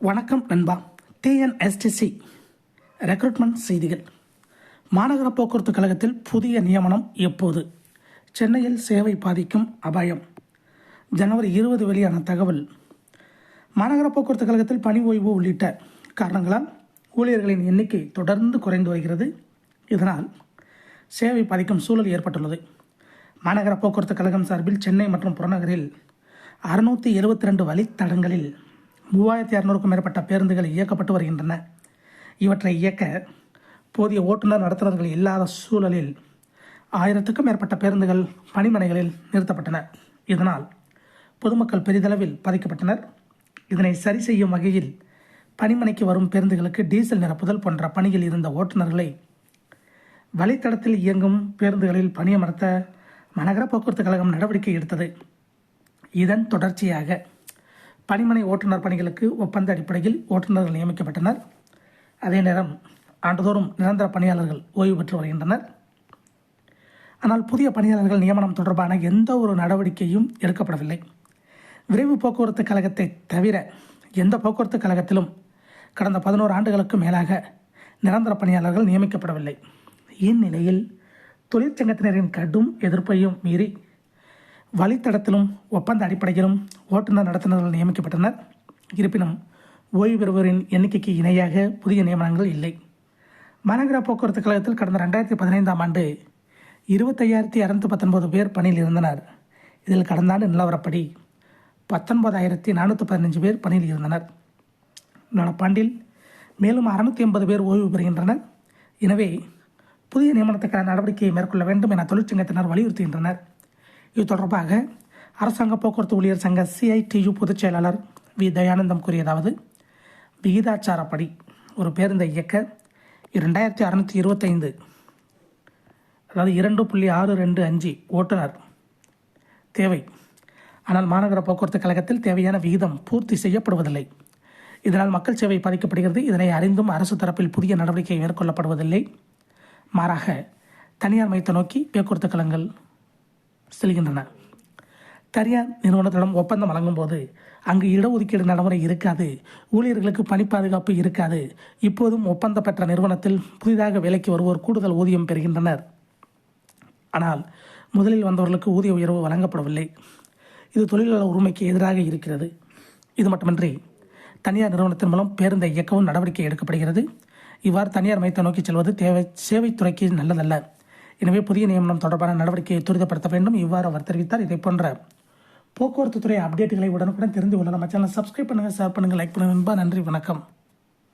வணக்கம் நண்பா. TNSTC recruitment செய்திகள். மாநகர போக்குவரத்து கழகத்தில் புதிய நியமனம் எப்போது? சென்னையில் சேவை பாதிக்கும் அபாயம். ஜனவரி 20 வெளியான தகவல். மாநகர போக்குவரத்து கழகத்தில் பணி ஓய்வு உள்ளிட்ட காரணங்களால் ஊழியர்களின் எண்ணிக்கை தொடர்ந்து குறைந்து வருகிறது. இதனால் சேவை பாதிக்கும் சூழல் ஏற்பட்டுள்ளது. மாநகர போக்குவரத்து கழகம் சார்பில் சென்னை மற்றும் புறநகரில் 672 வழித்தடங்களில் 3600க்கும் மேற்பட்ட பேருந்துகள் இயக்கப்பட்டு வருகின்றன. இவற்றை இயக்க போதிய ஓட்டுநர் நடத்துனர்கள் இல்லாத சூழலில் 1000க்கும் மேற்பட்ட பேருந்துகள் பணிமனைகளில் நிறுத்தப்பட்டன. இதனால் பொதுமக்கள் பெரிதளவில் பாதிக்கப்பட்டனர். இதனை சரி செய்யும் வகையில் பணிமனைக்கு வரும் பேருந்துகளுக்கு டீசல் நிரப்புதல் போன்ற பணியில் இருந்த ஓட்டுநர்களை வழித்தடத்தில் இயங்கும் பேருந்துகளில் பணியமர்த்த மாநகர போக்குவரத்து கழகம் நடவடிக்கை எடுத்தது. இதன் தொடர்ச்சியாக பணிமனை ஓட்டுநர் பணிகளுக்கு ஒப்பந்த அடிப்படையில் ஓட்டுநர்கள் நியமிக்கப்பட்டனர். அதே நேரம் ஆண்டுதோறும் நிரந்தர பணியாளர்கள் ஓய்வு பெற்று வருகின்றனர். ஆனால் புதிய பணியாளர்கள் நியமனம் தொடர்பான எந்த ஒரு நடவடிக்கையும் எடுக்கப்படவில்லை. விரைவு போக்குவரத்து கழகத்தை தவிர எந்த போக்குவரத்து கழகத்திலும் கடந்த 11 ஆண்டுகளுக்கு மேலாக நிரந்தர பணியாளர்கள் நியமிக்கப்படவில்லை. இந்நிலையில் தொழிற்சங்கத்தினரின் கடும் எதிர்ப்பையும் மீறி வழித்தடத்திலும் ஒப்பந்த அடிப்படையிலும் ஓட்டுநர் நடத்துனர்கள் நியமிக்கப்பட்டனர். இருப்பினும் ஓய்வு பெறுவோரின் எண்ணிக்கைக்கு இணையாக புதிய நியமனங்கள் இல்லை. மாநகர போக்குவரத்து கழகத்தில் கடந்த 2015ஆம் ஆண்டு 25,219 பேர் பணியில் இருந்தனர். இதில் கடந்த ஆண்டு நிலவரப்படி 19,415 பேர் பணியில் இருந்தனர். நடப்பாண்டில் மேலும் 680 பேர் ஓய்வு பெறுகின்றனர். எனவே புதிய நியமனத்துக்கான நடவடிக்கையை மேற்கொள்ள வேண்டும் என தொழிற்சங்கத்தினர் வலியுறுத்துகின்றனர். இது தொடர்பாக அரசாங்க போக்குவரத்து ஊழியர் சங்க CITU பொதுச் செயலாளர் வி. தயானந்தம் கூறியதாவது: விகிதாச்சாரப்படி ஒரு பேருந்தை இயக்க 2625 அதாவது 2.625 ஓட்டுநர் தேவை. ஆனால் மாநகர போக்குவரத்து கழகத்தில் தேவையான விகிதம் பூர்த்தி செய்யப்படுவதில்லை. இதனால் மக்கள் சேவை பாதிக்கப்படுகிறது. இதனை அறிந்தும் அரசு தரப்பில் புதிய நடவடிக்கை மேற்கொள்ளப்படுவதில்லை. மாறாக தனியார் மையத்தை நோக்கி போக்குவரத்து கழகங்கள் செல்கின்றன. தனியார் நிறுவனத்திடம் ஒப்பந்தம் வழங்கும் போது அங்கு இடஒதுக்கீடு நடைமுறை இருக்காது, ஊழியர்களுக்கு பணி பாதுகாப்பு இருக்காது. இப்போதும் ஒப்பந்தம் பெற்ற நிறுவனத்தில் புதிதாக வேலைக்கு வருவோர் கூடுதல் ஊதியம் பெறுகின்றனர். ஆனால் முதலில் வந்தவர்களுக்கு ஊதிய உயர்வு வழங்கப்படவில்லை. இது தொழிலாளர் உரிமைக்கு எதிராக இருக்கிறது. இது மட்டுமின்றி தனியார் நிறுவனத்தின் மூலம் பேருந்தை இயக்கவும் நடவடிக்கை எடுக்கப்படுகிறது. இவ்வாறு தனியார் மையத்தை நோக்கி செல்வது சேவைத்துறைக்கு நல்லதல்ல. எனவே புதிய நியமனம் தொடர்பான நடவடிக்கையை துரிதப்படுத்த வேண்டும். இவ்வாறு அவர் தெரிவித்தார். இதை போன்ற போக்குவரத்து துறை அப்டேட்டுகளை உடனுக்குடன் தெரிந்து கொள்ள நம்ம சேனலை சப்ஸ்கிரைப் பண்ணுங்கள், ஷேர் பண்ணுங்கள், லைக் பண்ணுங்கள். நன்றி, வணக்கம்.